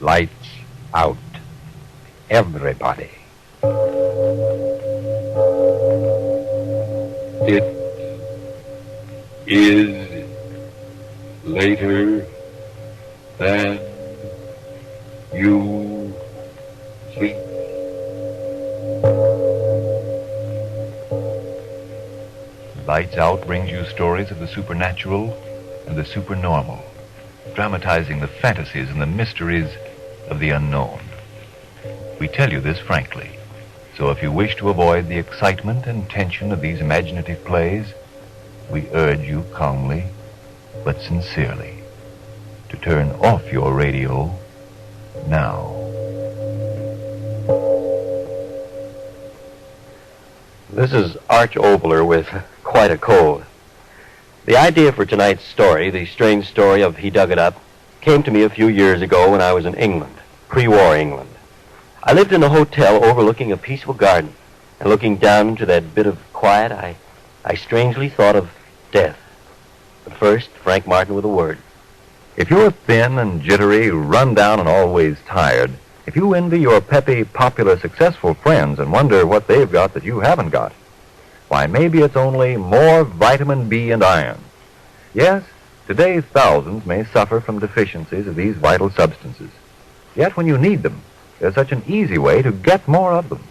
Lights out. Everybody. It is later than you think. Lights Out brings you stories of the supernatural and the supernormal, dramatizing the fantasies and the mysteries of the unknown. We tell you this frankly, so if you wish to avoid the excitement and tension of these imaginative plays, we urge you calmly, but sincerely, to turn off your radio now. This is Arch Obler with quite a cold. The idea for tonight's story, the strange story of He Dug It Up, came to me a few years ago when I was in England, pre-war England. I lived in a hotel overlooking a peaceful garden, and looking down into that bit of quiet, I strangely thought of death. But first, Frank Martin with a word. If you're thin and jittery, run down and always tired, if you envy your peppy, popular, successful friends and wonder what they've got that you haven't got, why, maybe it's only more vitamin B and iron. Yes, today thousands may suffer from deficiencies of these vital substances. Yet when you need them, there's such an easy way to get more of them.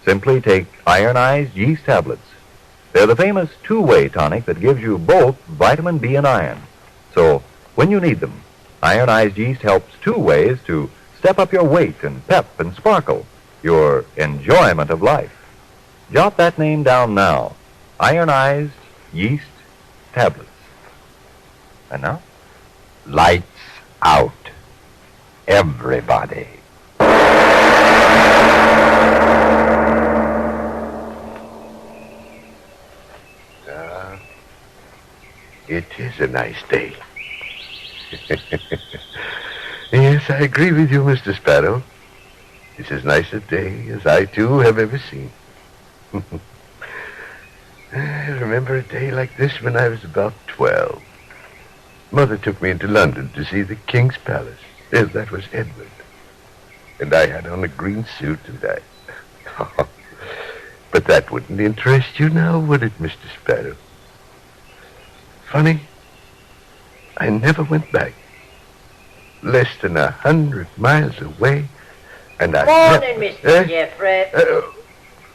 Simply take ironized yeast tablets. They're the famous two-way tonic that gives you both vitamin B and iron. So, when you need them, ironized yeast helps two ways to step up your weight and pep and sparkle, your enjoyment of life. Jot that name down now. Ironized yeast tablets. And now? Lights out. Everybody. It is a nice day. Yes, I agree with you, Mr. Sparrow. It's as nice a day as I, too, have ever seen. I remember a day like this when I was about 12. Mother took me into London to see the King's Palace. Yes, that was Edward. And I had on a green suit, and I... But that wouldn't interest you now, would it, Mr. Sparrow? Funny, I never went back. Less than 100 miles away, and I... Morning, Mr. Jeffrey.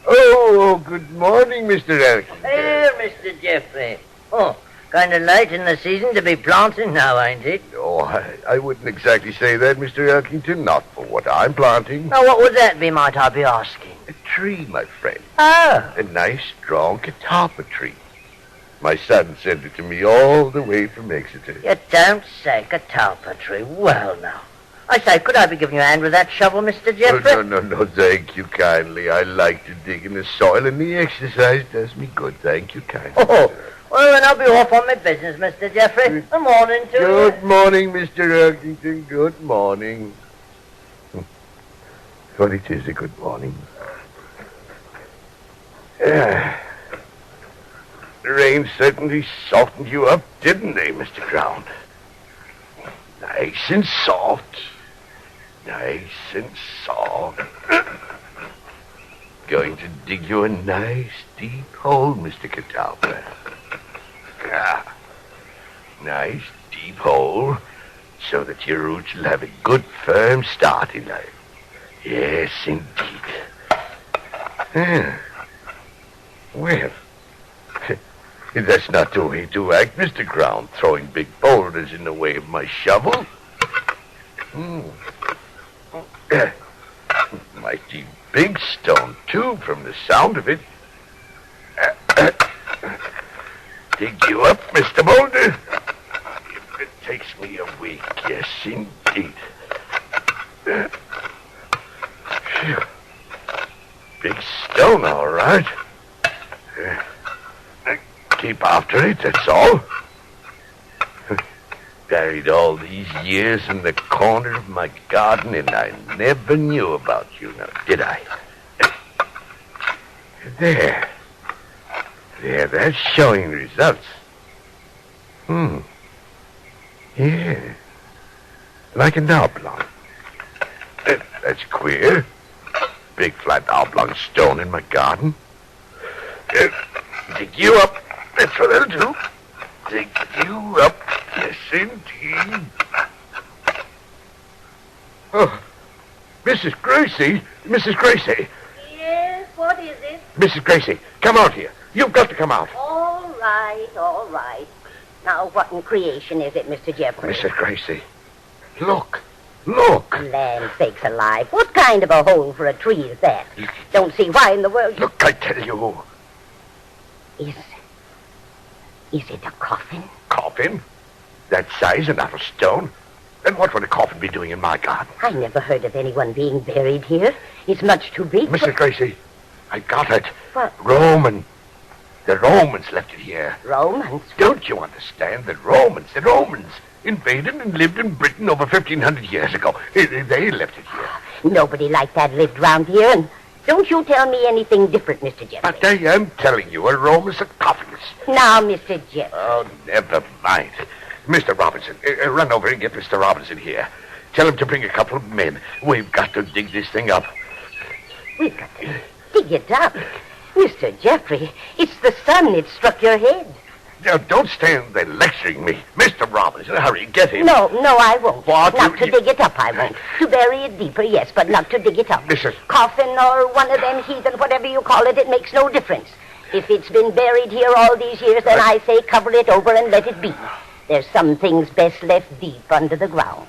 Oh, good morning, Mr. Elkington. Here, Mr. Jeffrey. Oh, kind of late in the season to be planting now, ain't it? Oh, I wouldn't exactly say that, Mr. Elkington. Not for what I'm planting. Now, what would that be, might I be asking? A tree, my friend. Oh. A nice, strong catalpa tree. My son sent it to me all the way from Exeter. You don't say catalpa tree. Well, now. I say, could I be giving you a hand with that shovel, Mr. Jeffrey? Oh, no, thank you kindly. I like to dig in the soil, and the exercise does me good. Thank you kindly. Oh, well, then I'll be off on my business, Mr. Jeffrey. Good morning to you. Good morning, Mr. Elkington. Good morning. Well, it is a good morning. Yeah. The rain certainly softened you up, didn't they, Mr. Crown? Nice and soft. Nice and soft. Going to dig you a nice, deep hole, Mr. Catalpa. Ah, nice, deep hole, so that your roots will have a good, firm start in life. Yes, indeed. Yeah. Well... That's not the way to act, Mr. Crown, throwing big boulders in the way of my shovel. Mighty big stone, too, from the sound of it. Dig you up, Mr. Boulder. If it takes me a week, yes, indeed. Phew. Big stone, all right. Keep after it, that's all. Buried all these years in the corner of my garden, and I never knew about you now, did I? There, that's showing results. Yeah, like an oblong. That's queer. Big flat oblong stone in my garden. Dig you up. That's what I'll do. Dig you up. Yes, indeed. Oh, Mrs. Gracie. Mrs. Gracie. Yes, what is it? Mrs. Gracie, come out here. You've got to come out. All right, all right. Now, what in creation is it, Mr. Jeffrey? Mrs. Gracie, look. Look. Land sakes alive. What kind of a hole for a tree is that? Don't see why in the world... Look, I tell you. Is it a coffin? Coffin? That size and out of stone? Then what would a coffin be doing in my garden? I never heard of anyone being buried here. It's much too big. Mrs. Gracie, I got it. What? Roman. The Romans left it here. Romans? Don't you understand? The Romans invaded and lived in Britain over 1,500 years ago. They left it here. Nobody like that lived round here, and don't you tell me anything different, Mr. Jeffrey. But I am telling you, a Roman sarcophagus. Now, Mr. Jeffrey. Oh, never mind. Mr. Robinson, run over and get Mr. Robinson here. Tell him to bring a couple of men. We've got to dig this thing up. We've got to dig it up. Mr. Jeffrey, it's the sun that struck your head. Now, don't stand there lecturing me. Mr. Robinson, hurry, get him. No, I won't. What? Not to dig it up, I won't. To bury it deeper, yes, but not to dig it up. Mrs. Coffin or one of them heathen, whatever you call it, it makes no difference. If it's been buried here all these years, then I say cover it over and let it be. There's some things best left deep under the ground.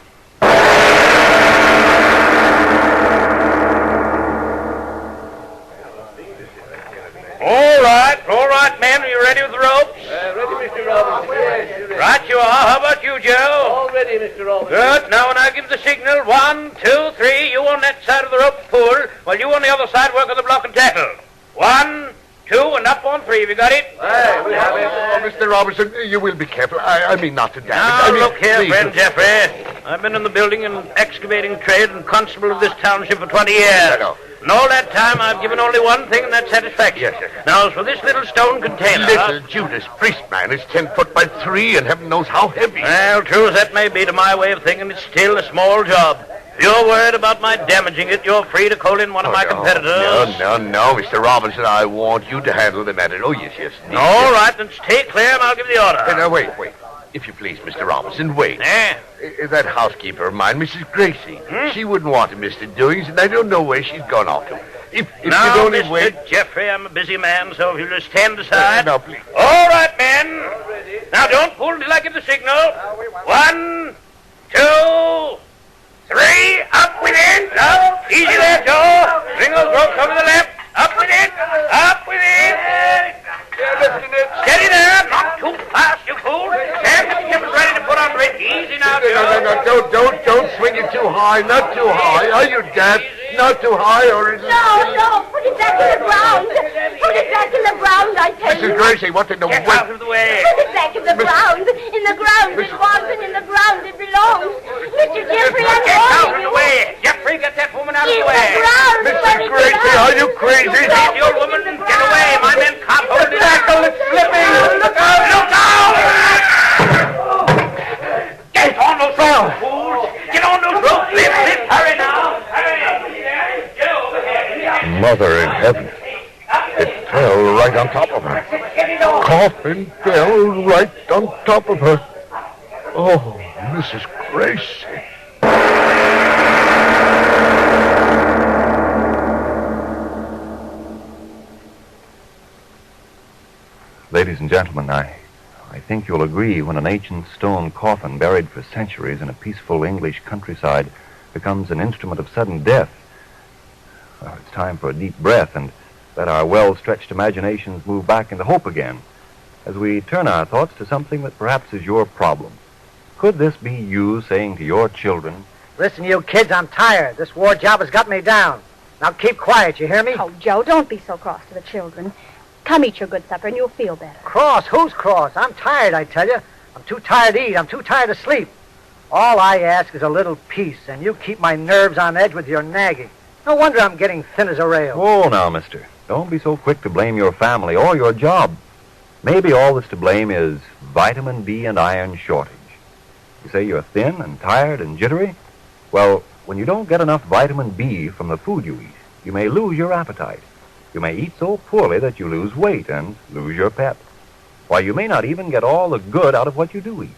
All right, men, are you ready with the ropes? Ready, Mr. Robinson. Right you are. How about you, Joe? All ready, Mr. Robinson. Good. Now, when I give the signal, 1, 2, 3, you on that side of the rope pull, while you on the other side work on the block and tackle. 1, 2, and up on 3. Have you got it? Aye, we have it. Oh, Mr. Robinson, you will be careful. I mean not to damage. Now, I mean, look here, please. friend Jeffrey. I've been in the building and excavating trade and constable of this township for 20 years. I know. And all that time, I've given only one thing, and that's satisfaction. Yes. Now, as for this little stone container... Little Judas Priest, man, is 10 foot by 3, and heaven knows how heavy. Well, true as that may be to my way of thinking, it's still a small job. If you're worried about my damaging it, you're free to call in one of my competitors. No, Mr. Robinson, I want you to handle the matter. Oh, yes. All right, then stay clear, and I'll give the order. Now, wait. If you please, Mr. Robinson, wait. Eh? That housekeeper of mine, Mrs. Gracie, she wouldn't want to miss the doings, and I don't know where she's gone off to. If now, you'd only Mr. wait... Jeffrey, I'm a busy man, so if you'll just stand aside. No, please. All right, men. Now, don't pull till I give the signal. 1, 2, 3, up with it. Up. Easy there, Joe. Bring those ropes over the left. Up with it. Up with it. Steady there. Not too fast, you fool. Stand the ship is ready to put under it. Easy now, Joe. No, don't swing it too high. Not too high. Are you deaf? Not too high, or is it... No, put it back in the ground. Put it back in the ground, I tell you. Mrs. Gracie, what in the... Get out of the way. Put it back in the ground. In the ground it was, and in the ground it belongs. Mr. Jeffrey, I'm Get out warning of the you. way. Jeffrey, get that woman out of In the the way. ground. Mrs. Gracie, are you crazy? Easy, old woman. Get away. My men can't hold it. Tackle, it's slipping. Look out! Look out! Get on those ropes, fools! Get on those ropes! Lift! Hurry now! Hurry! Get over here! Mother in heaven. It fell right on top of her. Coffin fell right on top of her. Oh, Mrs. Gracie. Ladies and gentlemen, I think you'll agree when an ancient stone coffin buried for centuries in a peaceful English countryside becomes an instrument of sudden death. Well, it's time for a deep breath and let our well-stretched imaginations move back into hope again as we turn our thoughts to something that perhaps is your problem. Could this be you saying to your children, Listen, you kids, I'm tired. This war job has got me down. Now keep quiet, you hear me? Oh, Joe, don't be so cross to the children. Come eat your good supper and you'll feel better. Cross? Who's cross? I'm tired, I tell you. I'm too tired to eat. I'm too tired to sleep. All I ask is a little peace, and you keep my nerves on edge with your nagging. No wonder I'm getting thin as a rail. Oh, now, mister, don't be so quick to blame your family or your job. Maybe all that's to blame is vitamin D and iron shortage. You say you're thin and tired and jittery? Well, when you don't get enough vitamin B from the food you eat, you may lose your appetite. You may eat so poorly that you lose weight and lose your pep. Why, you may not even get all the good out of what you do eat.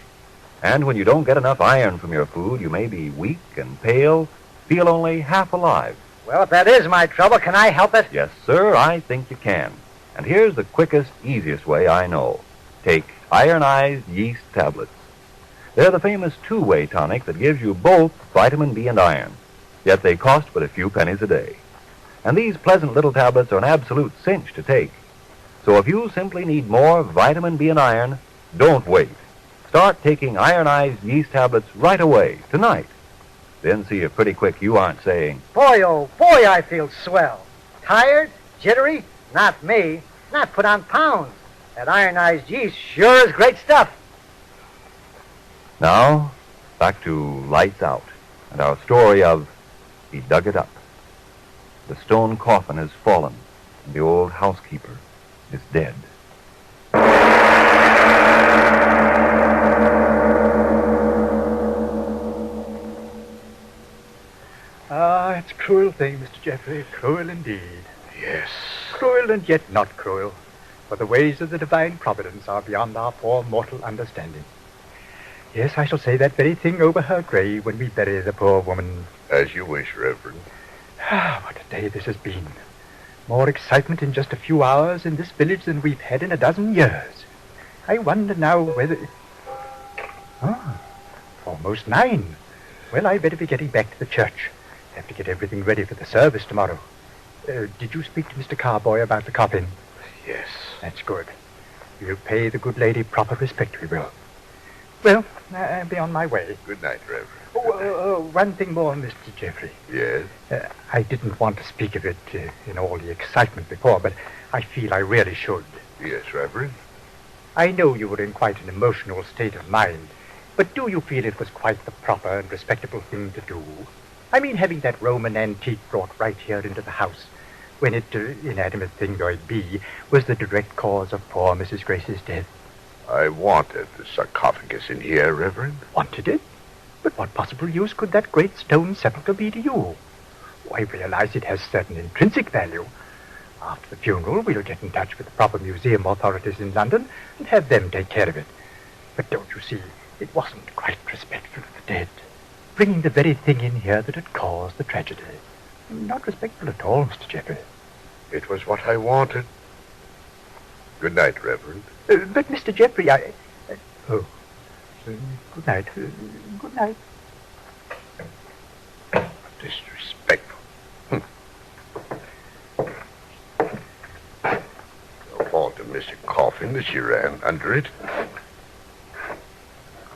And when you don't get enough iron from your food, you may be weak and pale, feel only half alive. Well, if that is my trouble, can I help it? Yes, sir, I think you can. And here's the quickest, easiest way I know. Take ironized yeast tablets. They're the famous two-way tonic that gives you both vitamin B and iron, yet they cost but a few pennies a day. And these pleasant little tablets are an absolute cinch to take. So if you simply need more vitamin B and iron, don't wait. Start taking ironized yeast tablets right away, tonight. Then see if pretty quick you aren't saying, Boy, oh boy, I feel swell. Tired? Jittery? Not me. Not put on pounds. That ironized yeast sure is great stuff. Now, back to Lights Out and our story of He Dug It Up. The stone coffin has fallen, and the old housekeeper is dead. Ah, it's a cruel thing, Mr. Jeffrey, cruel indeed. Yes. Cruel and yet not cruel, for the ways of the divine providence are beyond our poor mortal understanding. Yes, I shall say that very thing over her grave when we bury the poor woman. As you wish, Reverend. Ah, what a day this has been. More excitement in just a few hours in this village than we've had in a dozen years. I wonder now whether... Ah, almost 9. Well, I'd better be getting back to the church. Have to get everything ready for the service tomorrow. Did you speak to Mr. Carboy about the coffin? Yes. That's good. We'll pay the good lady proper respect, we will. Well, I'll be on my way. Good night, Reverend. One thing more, Mr. Jeffrey. Yes? I didn't want to speak of it in all the excitement before, but I feel I really should. Yes, Reverend. I know you were in quite an emotional state of mind, but do you feel it was quite the proper and respectable thing to do? I mean, having that Roman antique brought right here into the house, when it, inanimate thing though it be, was the direct cause of poor Mrs. Grace's death. I wanted the sarcophagus in here, Reverend. Wanted it? But what possible use could that great stone sepulchre be to you? Oh, I realize it has certain intrinsic value. After the funeral, we'll get in touch with the proper museum authorities in London and have them take care of it. But don't you see, it wasn't quite respectful of the dead. Bringing the very thing in here that had caused the tragedy. Not respectful at all, Mr. Jeffrey. It was what I wanted. Good night, Reverend. But, Mr. Jeffrey, good night. Good night. Disrespectful. No fault of Mr. Coffin that she ran under it.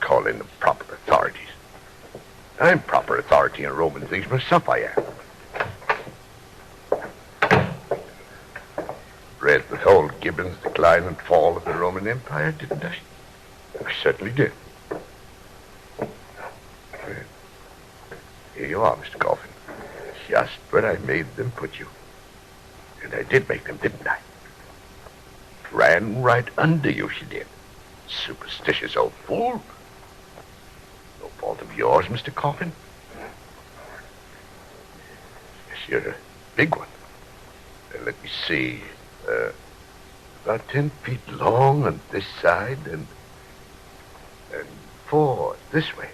Call in the proper authorities. I'm proper authority in Roman things myself, I am. Read with old Gibbon's Decline and Fall of the Roman Empire, didn't I? I certainly did. Here you are, Mr. Coffin. Just where I made them put you. And I did make them, didn't I? Ran right under you, she did. Superstitious old fool. No fault of yours, Mr. Coffin. Yes, you're a big one. Let me see. About 10 feet long on this side and 4 this way.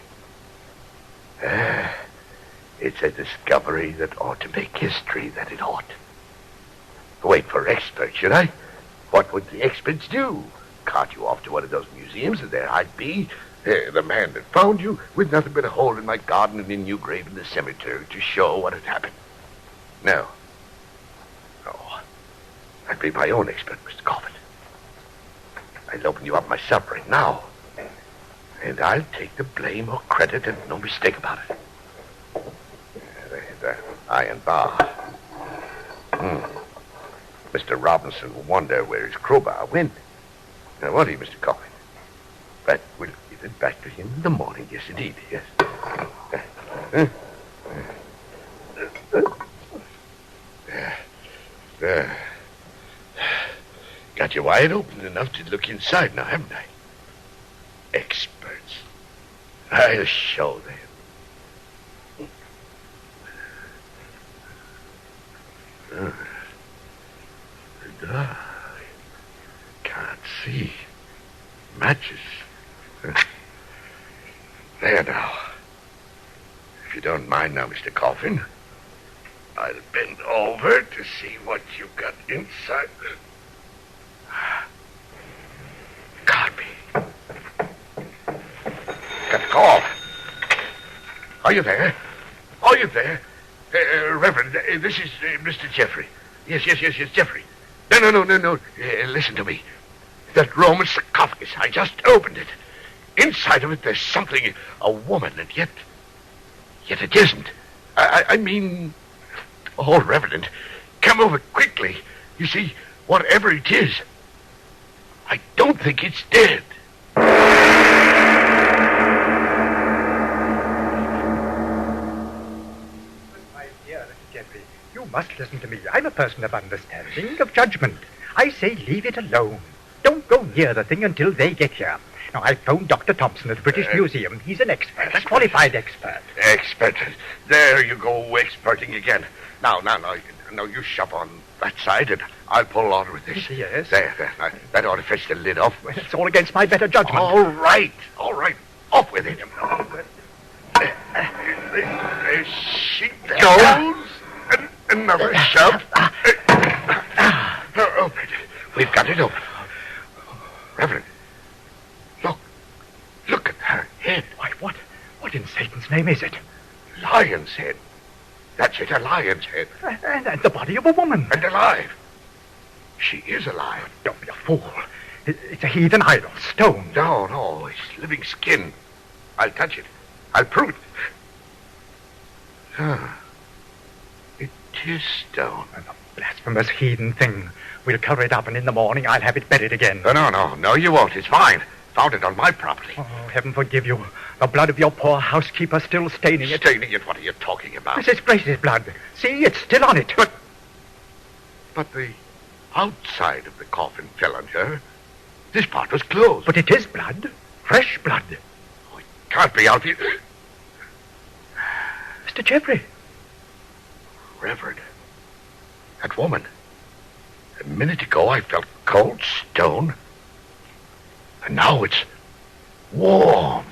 It's a discovery that ought to make history, that it ought. Wait for experts, should I? What would the experts do? Cart you off to one of those museums, and there I'd be, the man that found you, with nothing but a hole in my garden and a new grave in the cemetery to show what had happened. No. I'd be my own expert, Mr. Coffin. I'll open you up myself right now. And I'll take the blame or credit and no mistake about it. The iron bar. Mr. Robinson will wonder where his crowbar went. Now, won't he, Mr. Coffin? But we'll give it back to him in the morning. Yes, indeed, yes. Got you wide open enough to look inside now, haven't I? Experts. I'll show them. Can't see. Matches. There now. If you don't mind now, Mr. Coffin, I'll bend over to see what you've got inside. Can't be. Got the cough. Are you there? Are you there? Reverend, this is Mr. Jeffrey. Yes, Jeffrey. No. Listen to me. That Roman sarcophagus, I just opened it. Inside of it, there's something, a woman, and yet it isn't. I mean, oh, Reverend, come over quickly. You see, whatever it is, I don't think it's dead. My dear Mr. Jeffrey, you must listen to me. I'm a person of understanding, of judgment. I say leave it alone. Don't go near the thing until they get here. Now, I phoned Dr. Thompson at the British Museum. He's an expert, a qualified expert. Expert. There you go, experting again. Now, you shove on that side, and I'll pull on with this. Yes. There. That ought to fetch the lid off. Well, it's all against my better judgment. All right. Off with it. There she goes. Another shove. Open. We've got it open. Reverend, look at her head. Why, what in Satan's name is it? Lion's head. That's it, a lion's head. And the body of a woman. And alive. She is alive. Don't be a fool. It's a heathen idol, stone. No, it's living skin. I'll touch it. I'll prove it. It is stone. A blasphemous heathen thing. We'll cover it up, and in the morning I'll have it buried again. No, you won't. It's mine. Found it on my property. Oh, heaven forgive you. The blood of your poor housekeeper still staining it. Staining it? What are you talking about? Mrs. Grace's blood. See, it's still on it. But the outside of the coffin fell on her. This part was closed. But it is blood. Fresh blood. Oh, it can't be out here. Mr. Jeffrey. Reverend, that woman. A minute ago I felt cold stone. And now it's warm.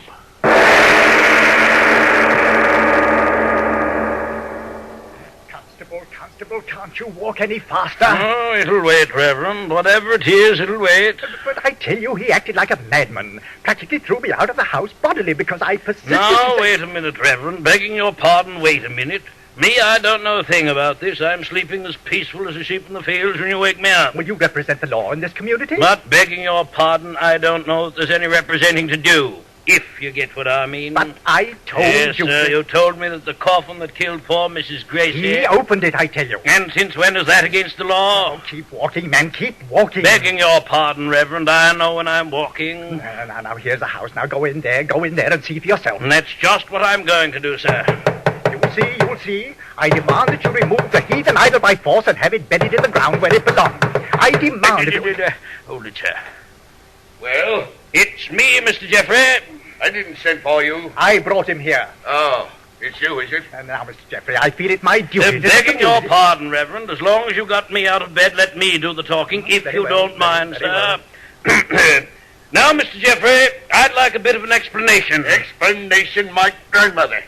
Constable, can't you walk any faster? Oh, it'll wait, Reverend. Whatever it is, it'll wait. But I tell you, he acted like a madman. Practically threw me out of the house bodily because I persisted. Now, wait a minute, Reverend. Begging your pardon, wait a minute. Me, I don't know a thing about this. I'm sleeping as peaceful as a sheep in the fields when you wake me up. Will you represent the law in this community? But, begging your pardon, I don't know that there's any representing to do, if you get what I mean. But I told you... Yes, sir, you told me that the coffin that killed poor Mrs. Gracie... He opened it, I tell you. And since when is that against the law? Oh, keep walking, man, keep walking. Begging your pardon, Reverend, I know when I'm walking. Now, here's the house. Now, go in there and see for yourself. And that's just what I'm going to do, sir. You will see. I demand that you remove the heathen idol by force and have it buried in the ground where it belongs. I demand it. Hold it, sir. Well, it's me, Mr. Jeffrey. I didn't send for you. I brought him here. Oh, it's you, is it? And now, Mr. Jeffrey, I feel it my duty. Begging your pardon, Reverend. As long as you got me out of bed, let me do the talking, if you don't mind, sir. Now, Mr. Jeffrey, I'd like a bit of an explanation. Explanation, my grandmother.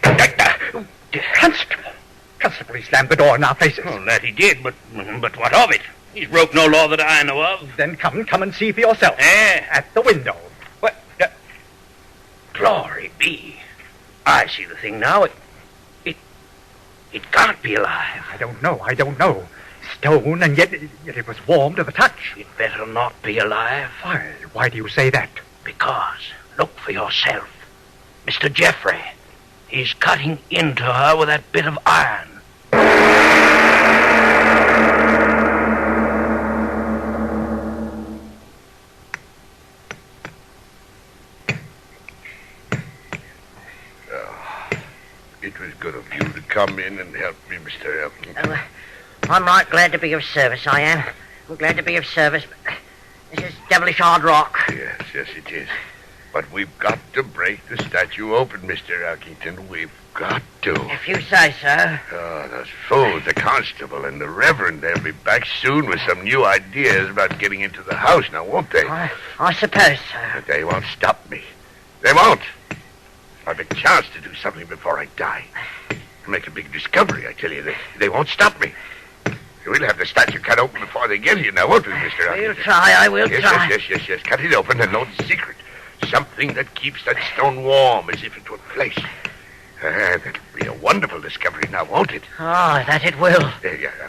Constable, he slammed the door in our faces. Oh, that he did, but what of it? He's broke no law that I know of. Then come and see for yourself. At the window. What? Glory be. I see the thing now. It can't be alive. I don't know. Stone, and yet it was warm to the touch. It better not be alive. Why do you say that? Because, look for yourself. Mr. Jeffrey, he's cutting into her with that bit of iron. It was good of you to come in and help me, Mr. Elton. I'm right glad to be of service, I am. I'm glad to be of service, but this is devilish hard rock. Yes, it is. But we've got to break the statue open, Mr. Elkington. We've got to. If you say so. Oh, those fools, the constable and the reverend, they'll be back soon with some new ideas about getting into the house now, won't they? I suppose so. But they won't stop me. They won't. I've a chance to do something before I die. To make a big discovery, I tell you. They won't stop me. We'll have the statue cut open before they get here now, won't we, Mr. Elkington? We'll try, I will try. Yes. Cut it open and note the secret. Something that keeps that stone warm as if it were flesh. That'll be a wonderful discovery now, won't it? Oh, that it will.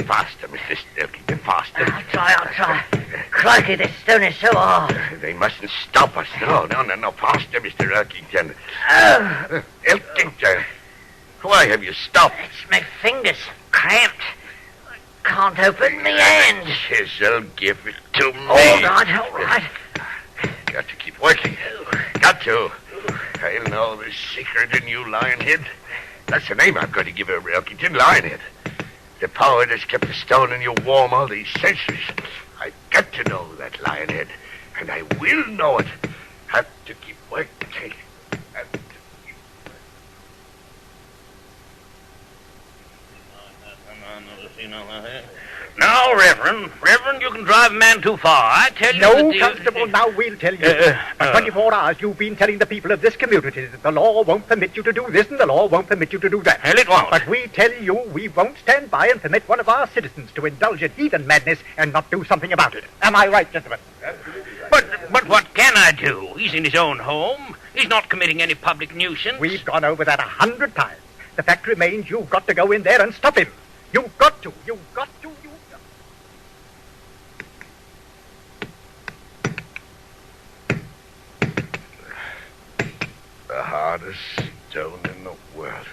Faster, Mr. Elkington, faster. I'll try. Crikey, this stone is so hard. They mustn't stop us. No. Faster, Mr. Elkington. Elkington, why have you stopped? It's my fingers cramped. I can't open the end. Chisel, give it to me. All right. Got to keep working. Got to. I'll know the secret in you, Lionhead. That's the name I'm going to give her, Elkington, Lionhead. The power that's kept the stone in you warm all these centuries. I've got to know that, Lionhead. And I will know it. Have to keep working. Have to keep working. Now, Reverend, you can drive a man too far. I tell you... No, Constable, now we'll tell you. For 24 hours you've been telling the people of this community that the law won't permit you to do this and the law won't permit you to do that. Hell, it won't. But we tell you we won't stand by and permit one of our citizens to indulge in heathen madness and not do something about it. Am I right, gentlemen? But what can I do? He's in his own home. He's not committing any public nuisance. We've gone over that 100 times. The fact remains you've got to go in there and stop him. You've got to. the hardest stone in the world.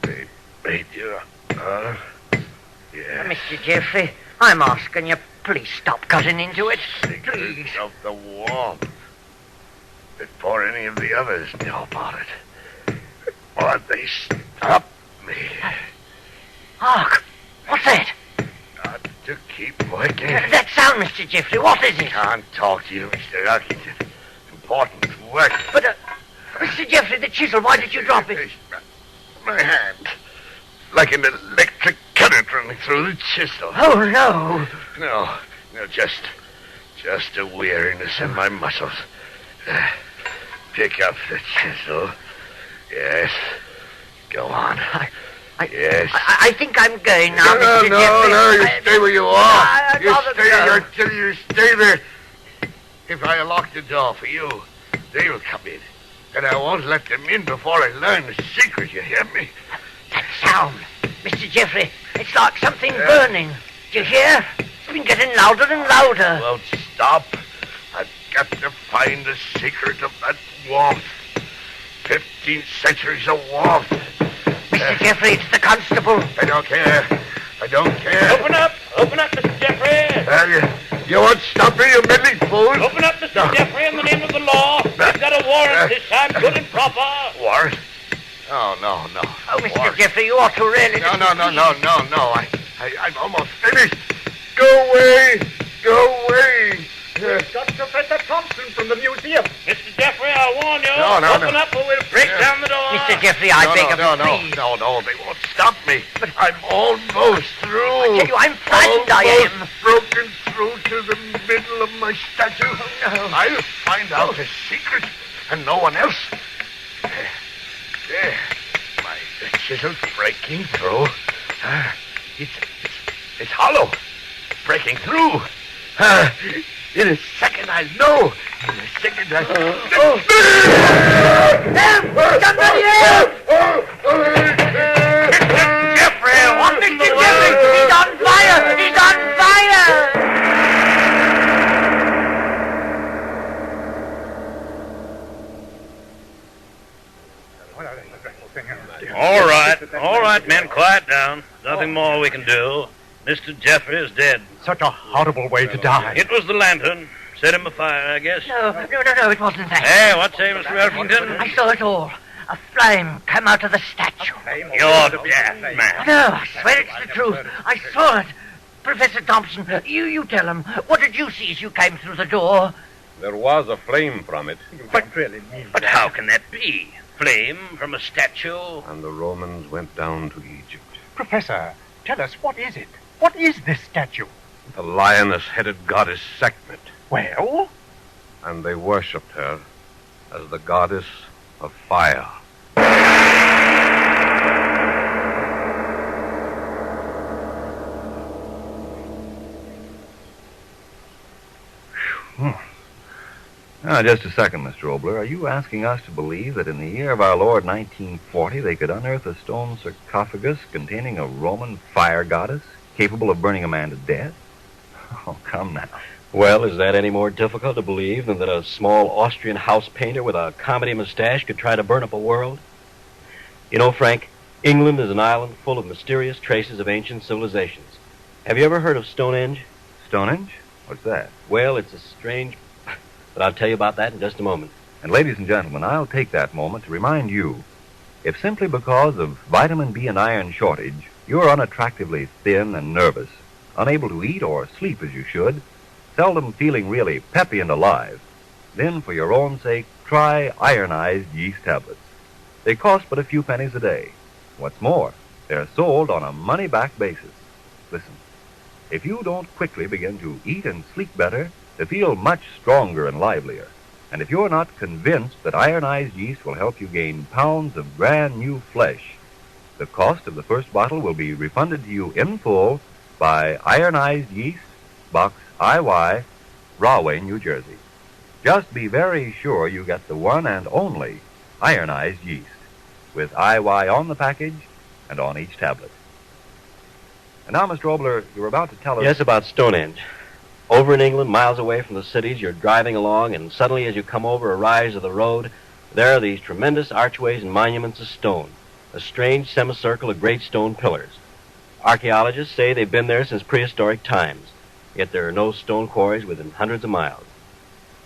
They made you, yeah. Mr. Jeffrey, I'm asking you, please stop cutting into it. Please. Of the warmth. Before any of the others knew about it. Or they stopped me. Hark! What's that? Got to keep working. That sound, Mr. Jeffrey, what is it? Can't talk to you, Mr. Elkington. Important work. But, Mr. Jeffrey, the chisel, why did you drop it? My hand. Like an electric current running through the chisel. Oh, no. No, just a weariness in my muscles. Pick up the chisel. Yes. Go on. Yes. I think I'm going now, Mr. Jeffrey. No, you stay where you are. You stay there. If I lock the door for you, they'll come in. And I won't let them in before I learn the secret, you hear me? That sound, Mr. Jeffrey, it's like something burning. Do you hear? It's been getting louder and louder. Won't stop. I've got to find the secret of that warmth. 15 centuries of warmth. Mr. Jeffrey, it's the constable. I don't care. Open up, Mr. Jeffrey. You won't stop me, you meddling fools. Open up, Mr. Jeffrey, in the name of the law. We've got a warrant this time, good and proper. Warrant? Oh, no. Oh, Mr. Jeffrey, you ought to really... No. I'm almost finished. Go away. We've got Professor Thompson from the museum. Mr. Jeffrey, I warn you. No. Open up or we'll break down the door. Mr. Jeffrey, I beg of you, please. No, they won't stop me. But I'm almost through. I tell you, I'm frightened, I am. Broken through to the middle of my statue. Oh, no. I'll find out the secret, and no one else. There. The chisel's breaking through. It's hollow. Breaking through. In a second, I'll know. Somebody help! Jeffrey! What, Mr. Jeffrey? He's on fire! He's on fire! All right, men, quiet down. Nothing more we can do. Mr. Jeffrey is dead. Such a horrible way to die. It was the lantern. Set him afire, I guess. No, it wasn't that. Hey, what say, Mr. Elkington? I saw it all. A flame come out of the statue. You're dead, man. No, I swear it's the truth. I saw it. Professor Thompson, you tell him. What did you see as you came through the door? There was a flame from it. What really mean? But how can that be? Flame from a statue? And the Romans went down to Egypt. Professor, tell us, what is it? What is this statue? The lioness-headed goddess Sekhmet. Well? And they worshipped her as the goddess of fire. Now, just a second, Mr. Obler. Are you asking us to believe that in the year of our Lord 1940 they could unearth a stone sarcophagus containing a Roman fire goddess capable of burning a man to death? Oh, come now. Well, is that any more difficult to believe than that a small Austrian house painter with a comedy mustache could try to burn up a world? You know, Frank, England is an island full of mysterious traces of ancient civilizations. Have you ever heard of Stonehenge? Stonehenge? What's that? Well, it's a strange... But I'll tell you about that in just a moment. And ladies and gentlemen, I'll take that moment to remind you, if simply because of vitamin B and iron shortage, you're unattractively thin and nervous, unable to eat or sleep as you should, seldom feeling really peppy and alive, then for your own sake, try ironized yeast tablets. They cost but a few pennies a day. What's more, they're sold on a money-back basis. Listen, if you don't quickly begin to eat and sleep better, to feel much stronger and livelier, and if you're not convinced that ironized yeast will help you gain pounds of brand new flesh, the cost of the first bottle will be refunded to you in full by Ironized Yeast, Box IY, Rahway, New Jersey. Just be very sure you get the one and only ironized yeast, with IY on the package and on each tablet. And now, Mr. Obler, you were about to tell us... Yes, about Stonehenge. Over in England, miles away from the cities, you're driving along, and suddenly as you come over a rise of the road, there are these tremendous archways and monuments of stone, a strange semicircle of great stone pillars. Archaeologists say they've been there since prehistoric times, yet there are no stone quarries within hundreds of miles.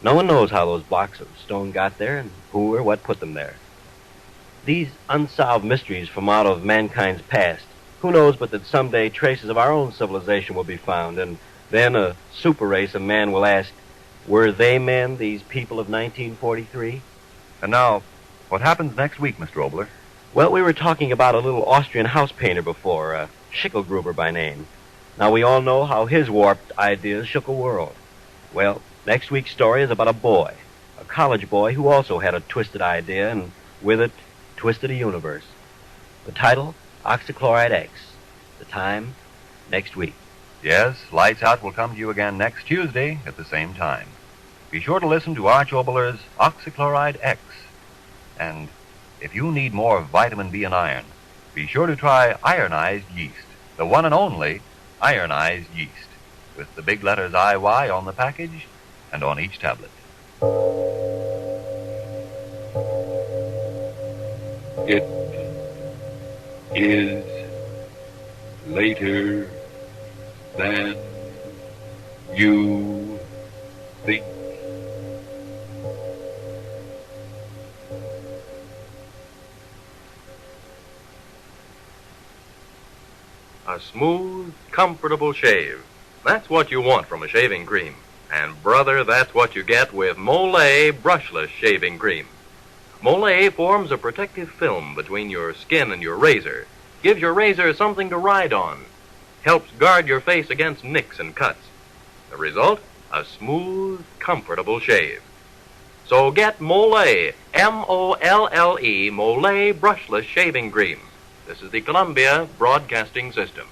No one knows how those blocks of stone got there and who or what put them there. These unsolved mysteries from out of mankind's past, who knows but that someday traces of our own civilization will be found, and then a super race of man will ask, were they men, these people of 1943? And now, what happens next week, Mr. Obler? Well, we were talking about a little Austrian house painter before, Schicklgruber by name. Now, we all know how his warped ideas shook a world. Well, next week's story is about a boy, a college boy who also had a twisted idea, and with it, twisted a universe. The title, Oxychloride X. The time, next week. Yes, Lights Out will come to you again next Tuesday at the same time. Be sure to listen to Arch Obler's Oxychloride X. And if you need more vitamin B and iron, be sure to try ironized yeast, the one and only ironized yeast, with the big letters IY on the package and on each tablet. It is later than you think. A smooth, comfortable shave. That's what you want from a shaving cream. And, brother, that's what you get with Molay Brushless Shaving Cream. Molay forms a protective film between your skin and your razor. Gives your razor something to ride on. Helps guard your face against nicks and cuts. The result? A smooth, comfortable shave. So get Molay, M-O-L-L-E, Molay Brushless Shaving Cream. This is the Columbia Broadcasting System.